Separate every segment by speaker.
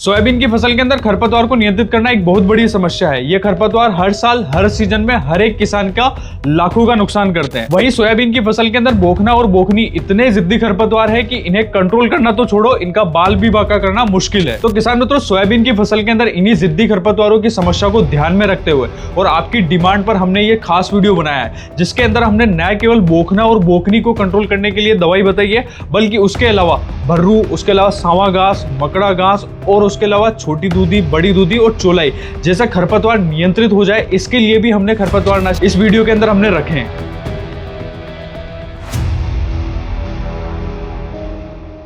Speaker 1: Soybean की फसल के अंदर खरपतवार को नियंत्रित करना एक बहुत बड़ी समस्या है। ये खरपतवार हर साल हर सीजन में हर एक किसान का लाखों का नुकसान करते हैं। वहीं सोयाबीन की फसल के अंदर बोखना और बोखनी इतने जिद्दी खरपतवार है कि इन्हें कंट्रोल करना तो छोड़ो, इनका बाल भी बांका करना मुश्किल है। तो किसान मित्रों, सोयाबीन की फसल के अंदर इन्हीं जिद्दी खरपतवारों की समस्या को ध्यान में रखते हुए और आपकी डिमांड पर हमने ये खास वीडियो बनाया है, जिसके अंदर हमने न केवल बोखना और बोखनी को कंट्रोल करने के लिए दवाई बताई है, बल्कि उसके अलावा भर्रू, उसके अलावा सांवा घास, मकड़ा घास और उसके अलावा छोटी दूधी, बड़ी दूधी और चोलाई जैसा खरपतवार नियंत्रित हो जाए, इसके लिए भी हमने खरपतवार नाश इस वीडियो के अंदर हमने रखे हैं।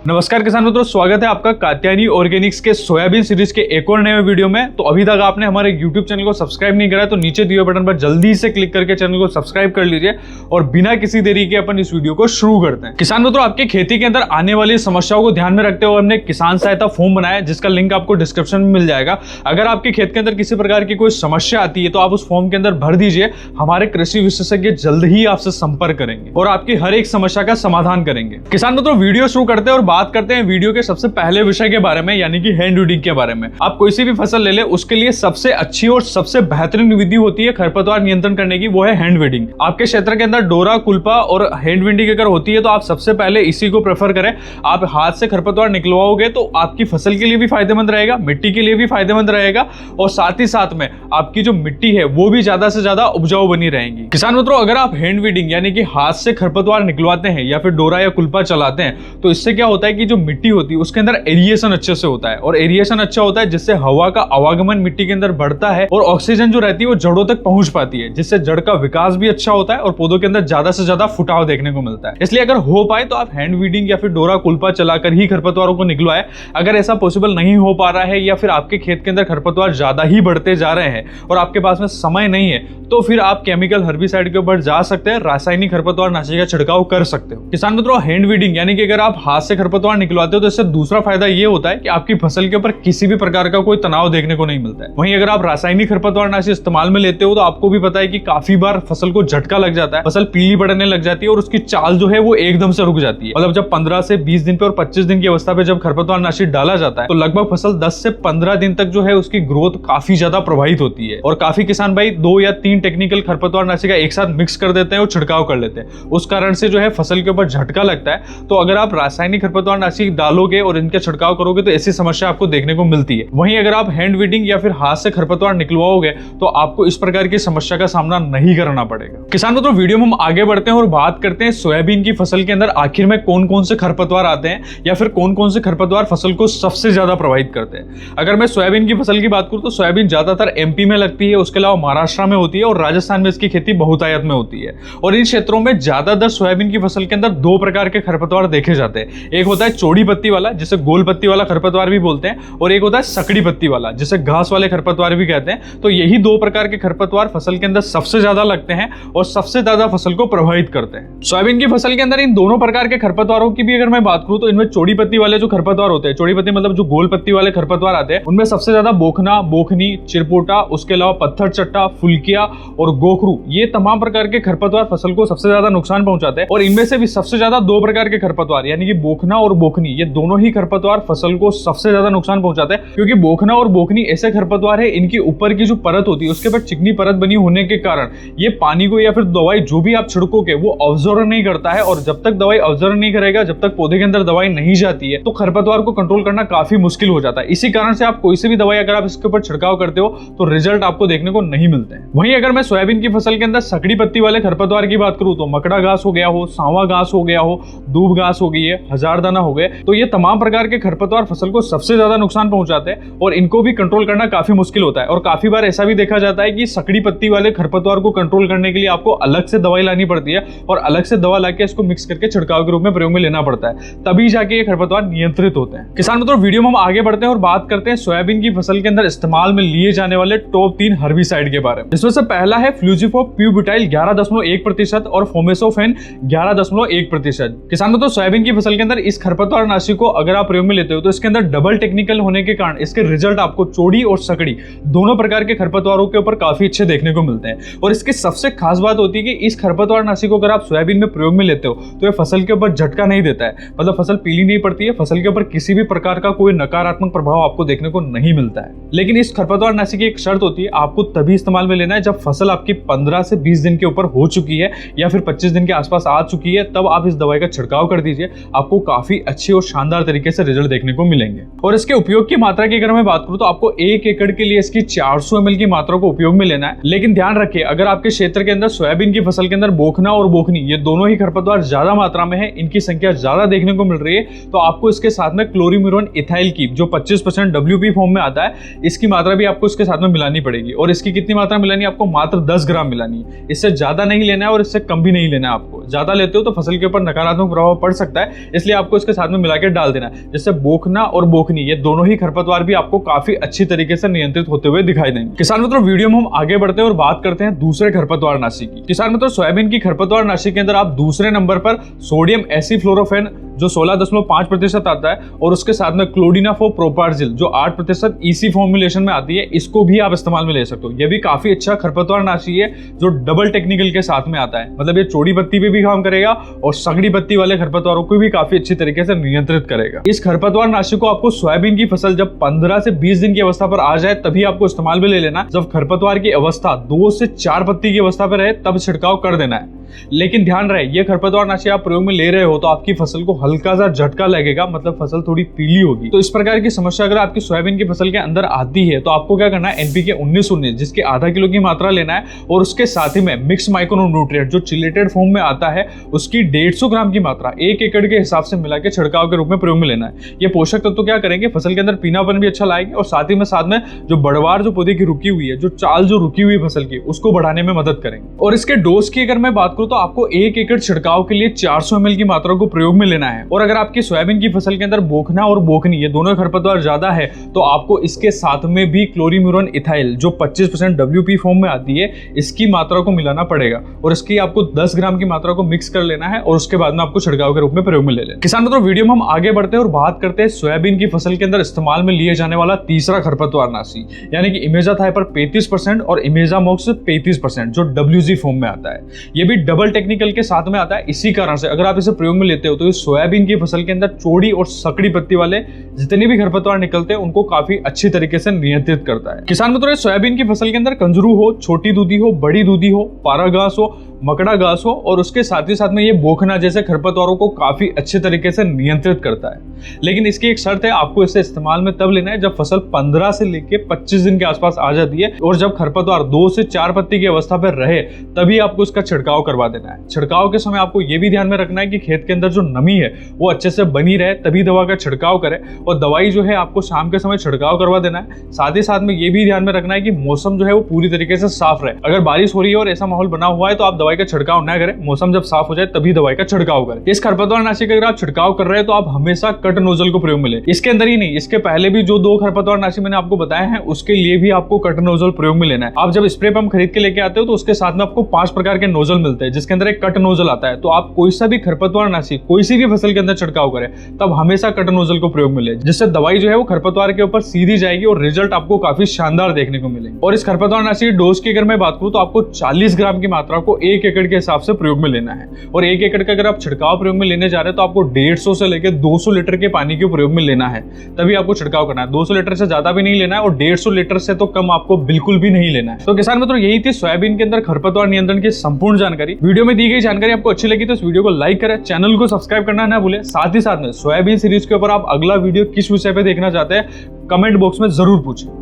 Speaker 1: नमस्कार किसान मित्रों, स्वागत है आपका कात्यायनी ऑर्गेनिक्स के सोयाबीन सीरीज के एक और नए वीडियो में। तो अभी तक आपने हमारे YouTube चैनल को सब्सक्राइब नहीं करा तो नीचे दिए बटन पर जल्दी से क्लिक करके चैनल को सब्सक्राइब कर लीजिए और बिना किसी देरी के अपन इस वीडियो को शुरू करते हैं। किसान मित्रों, आपके खेती के अंदर आने वाली समस्याओं को ध्यान में रखते हुए हमने किसान सहायता फॉर्म बनाया है, जिसका लिंक आपको डिस्क्रिप्शन में मिल जाएगा। अगर आपके खेत के अंदर किसी प्रकार की कोई समस्या आती है तो आप उस फॉर्म के अंदर भर दीजिए। हमारे कृषि विशेषज्ञ जल्द ही आपसे संपर्क करेंगे और आपकी हर एक समस्या का समाधान करेंगे। किसान मित्रों, वीडियो शुरू करते हैं और बात करते हैं वीडियो के सबसे पहले विषय के बारे में, यानी कि हैंड वीडिंग के बारे में। आप कोई सी भी फसल ले ले, उसके लिए सबसे अच्छी और सबसे बेहतरीन विधि होती है खरपतवार नियंत्रण करने की, वो है हैंड वीडिंग। आपके क्षेत्र के अंदर डोरा, कुल्पा और हैंड वीडिंग अगर होती है तो आप सबसे पहले इसी को प्रेफर करें। आप हाथ से खरपतवार निकलवाओगे तो आपकी फसल के लिए भी फायदेमंद रहेगा, मिट्टी के लिए भी फायदेमंद रहेगा और साथ ही साथ में आपकी जो मिट्टी है वो भी ज्यादा से ज्यादा उपजाऊ बनी रहेगी। किसान मित्रों, अगर आप हैंड वीडिंग यानी कि हाथ से खरपतवार निकलवाते हैं या फिर डोरा या कुल्पा चलाते हैं तो इससे क्या होता है कि जो मिट्टी होती है उसके अंदर एरिएशन अच्छे से होता है और एरिएशन अच्छा होता है जिससे हवा का आवागमन मिट्टी के अंदर बढ़ता है और ऑक्सीजन जो रहती है वो जड़ों तक पहुंच पाती है, जिससे जड़ का विकास भी अच्छा होता है और पौधों के अंदर ज्यादा से ज्यादा फुटाव देखने को मिलता है। इसलिए अगर हो पाए तो आप हैंड वीडिंग या फिर डोरा कुल्पा चलाकर ही खरपतवारों को निकलवाएं। अगर ऐसा पॉसिबल नहीं हो पा रहा है या फिर आपके खेत के अंदर खरपतवार ज्यादा ही बढ़ते जा रहे हैं और आपके पास में समय नहीं है तो फिर आप केमिकल हर्बिसाइड के ऊपर जा सकते हैं, रासायनिक खरपतवार नाशी का छिड़काव कर सकते हो। किसान मित्रों, हैंड वीडिंग यानी कि अगर आप हाथ से खरपतवार निकलवाते हो तो इससे दूसरा फायदा ये होता है कि आपकी फसल के ऊपर किसी भी प्रकार का कोई तनाव देखने को नहीं मिलता है। वहीं अगर आप रासायनिक खरपतवार नाशी इस्तेमाल में लेते हो तो आपको भी पता है कि काफी बार फसल को झटका लग जाता है, फसल पीली पड़ने लग जाती है और उसकी चाल जो है वो एकदम से रुक जाती है। मतलब जब 15 से 20 दिन पे और 25 दिन की अवस्था पे जब खरपतवार नाशी डाला जाता है तो लगभग फसल 10 से 15 दिन तक जो है उसकी ग्रोथ काफी ज्यादा प्रभावित होती है और काफी किसान भाई 2 या 3 टेक्निकल खरपतवार नाशी का एक साथ मिक्स कर देते हैं और छिड़काव कर लेते हैं। उस कारण से जो है फसल के ऊपर झटका लगता है। तो अगर आप रासायनिक खरपतवार नाशी डालोगे और इनका छिड़काव करोगे तो ऐसी समस्या आपको देखने को मिलती है। वहीं अगर आप हैंड वीडिंग या फिर हाथ से खरपतवार निकलवाओगे तो आपको इस प्रकार की समस्या का सामना नहीं करना पड़ेगा। किसान मित्रों, वीडियो में हम आगे बढ़ते हैं और बात करते हैं सोयाबीन की फसल के अंदर आखिर में कौन कौन से खरपतवार आते हैं या फिर कौन कौन से खरपतवार फसल को सबसे ज्यादा प्रभावित करते हैं। अगर मैं सोयाबीन की फसल की बात करूं तो सोयाबीन ज्यादातर एमपी में लगती है, उसके अलावा महाराष्ट्र में होती है और राजस्थान में इसकी खेती बहुतायत में होती है। और इन क्षेत्रों में ज्यादातर सोयाबीन की फसल के अंदर 2 प्रकार के खरपतवार देखे जाते हैं। एक होता है चौड़ी पत्ती वाला, जिसे गोल पत्ती वाला खरपतवार भी बोलते हैं, और एक होता है सकड़ी पत्ती वाला, जिसे घास वाले खरपतवार भी कहते हैं। तो यही 2 प्रकार के खरपतवार फसल के अंदर सबसे ज्यादा लगते हैं और सबसे ज्यादा फसल को प्रभावित करते हैं। सोयाबीन की फसल के अंदर इन दोनों प्रकार के खरपतवारों की भी अगर मैं बात करूं तो इनमें चौड़ी पत्ती वाले जो खरपतवार होते हैं, चौड़ी पत्ती मतलब जो गोल पत्ती वाले खरपतवार आते हैं, उनमें सबसे ज्यादा बोखना, बोखनी, चिरपोटा, उसके अलावा पत्थर चट्टा, फुलकिया और गोखरू, ये तमाम प्रकार के खरपतवार फसल को सबसे ज्यादा नुकसान पहुंचाते हैं। और इनमें से भी सबसे ज्यादा 2 प्रकार के खरपतवार यानी कि बोखना और बोखनी, ये दोनों ही खरपतवार फसल को सबसे ज्यादा नुकसान पहुंचाते हैं। क्योंकि बोखना और बोखनी ऐसे खरपतवार है, इनकी ऊपर की जो परत होती है उसके ऊपर चिकनी परत बनी होने के कारण ये पानी को या फिर दवाई जो भी आप छिड़कोगे वो ऑब्जर्व नहीं करता है और जब तक दवाई ऑब्जर्व नहीं करेगा, जब तक पौधे के अंदर दवाई नहीं जाती है तो खरपतवार को कंट्रोल करना काफी मुश्किल हो जाता है। इसी कारण से आप कोई सी भी दवाई अगर आप इसके ऊपर छिड़काव करते हो तो रिजल्ट आपको देखने को नहीं मिलते हैं। वहीं अगर मैं सोयाबीन की फसल के अंदर सकड़ी पत्ती वाले खरपतवार की बात करूं तो मकड़ा घास हो गया हो, सांवा घास हो गया हो, दूब घास हो गई है, हजारदाना हो गए, तो ये तमाम प्रकार के खरपतवार फसल को सबसे ज्यादा नुकसान पहुंचाते हैं और इनको भी कंट्रोल करना काफी मुश्किल होता है। और काफी बार ऐसा भी देखा जाता है कि सकड़ी पत्ती वाले खरपतवार को कंट्रोल करने के लिए आपको अलग से दवाई लानी पड़ती है और अलग से दवा लाके इसको मिक्स करके छिड़काव के रूप में प्रयोग में लेना पड़ता है, तभी जाके ये खरपतवार नियंत्रित होते हैं। किसान मित्रों, वीडियो में हम आगे बढ़ते हैं और बात करते हैं सोयाबीन की फसल के अंदर इस्तेमाल में लिए जाने वाले टॉप 3 हर्बिसाइड के बारे में। इसमें से पहला है फ्लूजिफॉप प्यूबिटाइल 11.1% और फोमेसोफेन 11.1%। किसान मित्रों, सोयाबीन की फसल के अंदर इस खरपतवार नाशी को अगर आप प्रयोग में लेते हो तो इसके अंदर डबल टेक्निकल होने के कारण इसके रिजल्ट आपको चौड़ी और सकड़ी दोनों प्रकार के खरपतवारों के ऊपर काफी अच्छे देखने को मिलते हैं। और इसकी सबसे खास बात होती है कि इस खरपतवार नाशी को अगर आप सोयाबीन में प्रयोग में लेते हो तो ये फसल के ऊपर झटका नहीं देता है, मतलब फसल पीली नहीं पड़ती है, फसल के ऊपर किसी भी प्रकार का कोई नकारात्मक प्रभाव आपको देखने को नहीं मिलता है। लेकिन इस खरपतवार नाशी की एक शर्त होती है, आपको तभी इस्तेमाल में लेना है जब फसल आपकी 15 से 20 दिन के ऊपर हो चुकी है या फिर 25 दिन के आसपास आ चुकी है, तब आप इस दवाई का छिड़काव कर दीजिए। आपको काफी अच्छे और शानदार तरीके से रिजल्ट देखने को मिलेंगे। और इसके उपयोग की मात्रा की अगर मैं बात करूं तो आपको 1 एकड़ के लिए इसकी 400 ml की मात्रा को उपयोग में लेना है। लेकिन ध्यान रखिए, अगर आपके क्षेत्र के अंदर सोयाबीन की फसल के अंदर बोखना और बोखनी ये दोनों ही खरपतवार ज्यादा मात्रा में है, इनकी संख्या ज्यादा देखने को मिल रही है, तो आपको इसके साथ में क्लोरीम्यूरन इथाइल की जो 25% WP फॉर्म में आता है, इसकी मात्रा भी आपको इसके साथ में मिलानी पड़ेगी। और इसकी कितनी मात्रा मिलानी है? आपको मात्र 10 ग्राम मिलानी है। इससे ज्यादा नहीं लेना है और इससे कम भी नहीं लेना है। आपको ज्यादा लेते हो तो फसल के ऊपर नकारात्मक प्रभाव पड़ सकता है, इसलिए आपको इसके साथ में मिलाकर डाल देना है, जिससे बोखना और बोखनी ये दोनों ही खरपतवार भी आपको काफी अच्छी तरीके से नियंत्रित होते हुए दिखाई देंगे। किसान मित्रों, वीडियो में हम आगे बढ़ते हैं और बात करते हैं दूसरे खरपतवार नाशी की। किसान मित्रों, सोयाबीन की खरपतवार नाशी के अंदर आप दूसरे नंबर पर सोडियम एसिफ्लोरोफेन जो 16.5% आता है और उसके साथ में क्लोडिनाफो प्रोपार्जिल जो 8% EC फॉर्मुलेशन में आती है, इसको भी आप इस्तेमाल में ले सकते हो। यह भी काफी अच्छा खरपतवार नाशी है जो डबल टेक्निकल के साथ में आता है, मतलब ये चौड़ी पत्ती पे भी काम करेगा और सगड़ी पत्ती वाले खरपतवारों को भी काफी अच्छी तरीके से नियंत्रित करेगा। इस खरपतवार नाशी को आपको सोयाबीन की फसल जब 15 से 20 दिन की अवस्था पर आ जाए तभी आपको इस्तेमाल में ले लेना। जब खरपतवार की अवस्था 2 से 4 पत्ती की अवस्था पर रहे तब छिड़काव कर देना है। लेकिन ध्यान रहे, ये खरपतवार नाशी आप प्रयोग में ले रहे हो तो आपकी फसल को हल्का सा झटका लगेगा, मतलब फसल थोड़ी पीली होगी। तो इस प्रकार की समस्या अगर आपकी सोयाबीन की फसल के अंदर आती है तो आपको क्या करना है, NPK 19-19 जिसकी आधा किलो की मात्रा लेना है और उसके साथ ही में मिक्स माइक्रोन्यूट्रिएंट जो चिलेटेड फॉर्म में आता है उसकी 150 ग्राम की मात्रा 1 एकड़ के हिसाब से मिला के छिड़काव के रूप में प्रयोग में लेना है। ये पोषक तत्व क्या करेंगे, फसल के अंदर पीनापन भी अच्छा लाएंगे और साथ में जो बढ़वार जो पौधे की रुकी हुई है, जो चाल जो रुकी हुई फसल की, उसको बढ़ाने में मदद करेंगे। और इसके डोज की अगर मैं बात करूं तो आपको 1 एकड़ छिड़काव के लिए 400 ml की मात्रा को प्रयोग में लेना है। और अगर आपकी सोयाबीन की फसल के अंदर बोखना और बोखनी ये दोनों खरपतवार ज्यादा है तो आपको इसके साथ में भी क्लोरीम्यूरन इथाइल जो 25% WP फॉर्म में आती है, इसकी मात्रा को मिलाना पड़ेगा और इसकी आपको 10 ग्राम की मात्रा को मिक्स कर लेना है और उसके बाद में आपको छिड़काव के रूप में प्रयोग में ले लेना। किसान मित्रों, वीडियो में हम आगे बढ़ते हैं और बात करते हैं सोयाबीन की फसल के अंदर इस्तेमाल में लिए जाने वाला तीसरा खरपतवार नाशी, यानी कि इमेजाथाइपर 35% और इमेजामॉक्स 35% जो WG फॉर्म में आता है। ये भी डबल टेक्निकल के साथ में आता है। इसी कारण से अगर आप इसे प्रयोग में लेते हो तो इस सोयाबीन की फसल के अंदर चौड़ी और सकड़ी पत्ती वाले जितने भी खरपतवार निकलते हैं उनको काफी अच्छी तरीके से नियंत्रित करता है। किसान मित्रों, सोयाबीन की फसल के अंदर कंजरू हो, छोटी दूधी हो, बड़ी दूधी हो, पारा घास हो, मकड़ा घास हो और उसके साथ ही साथ में ये बोखना जैसे खरपतवारों को काफी अच्छे तरीके से नियंत्रित करता है। लेकिन इसकी एक शर्त है, आपको इसे इस्तेमाल में तब लेना है जब फसल 15 से लेकर 25 दिन के आसपास आ जाती है और जब खरपतवार 2 से 4 पत्ती की अवस्था पर रहे तभी आपको इसका छिड़काव करवा देना है। छिड़काव के समय आपको यह भी ध्यान में रखना है कि खेत के अंदर जो नमी है वो अच्छे से बनी रहे, तभी दवा का छिड़काव करें। और दवाई जो है आपको शाम के समय छिड़काव करवा देना है। साथ ही साथ में ये भी ध्यान में रखना है कि मौसम जो है वो पूरी तरीके से साफ रहे। अगर बारिश हो रही है और ऐसा माहौल बना हुआ है तो आप दवाई का छिड़काव न करें, मौसम जब साफ हो जाए तभी दवाई का छिड़काव करें। इस खरपतवार नाशी का अगर आप छिड़काव कर रहे हैं तो आप हमेशा कट नोजल को प्रयोग में लें। इसके अंदर ही नहीं, इसके पहले भी जो 2 खरपतवार नाशी मैंने आपको बताए हैं उसके लिए भी आपको कट नोजल प्रयोग में लेना है। आप जब स्प्रे पंप खरीद के लेके आते हो तो उसके साथ में आपको 5 प्रकार के नोजल मिलते हैं जिसके अंदर एक कट नोजल आता है। तो आप कोई सा भी खरपतवार नाशी कोई सी भी फसल के अंदर छिड़काव करें तब हमेशा कट नोजल को प्रयोग में लें, जिससे दवाई जो है वो खरपतवार के ऊपर सीधी जाएगी और रिजल्ट आपको काफी शानदार देखने को मिलेंगे। और इस खरपतवार नाशी की डोज की अगर मैं बात करूं तो आपको 40 ग्राम की मात्रा को 1 एकड़ के हिसाब से प्रयोग में लेना है। और 1 एकड़ का अगर आप छिड़काव प्रयोग में लेने जा रहे हैं तो आपको 150 से लेकर 200 लीटर के पानी के प्रयोग में लेना है, तभी आपको छिड़काव करना है। 200 लीटर से ज्यादा भी नहीं लेना है और 150 लीटर से तो कम आपको बिल्कुल भी नहीं लेना है। तो किसान मित्रों, यही थी सोयाबीन के अंदर खरपतवार नियंत्रण की संपूर्ण जानकारी। वीडियो में दी गई जानकारी आपको अच्छी लगी तो इस वीडियो को लाइक करें, चैनल को सब्सक्राइब करना ना भूलें। साथ ही साथ में सोयाबीन सीरीज के ऊपर आप अगला वीडियो किस विषय पे देखना चाहते हैं कमेंट बॉक्स में जरूर पूछें।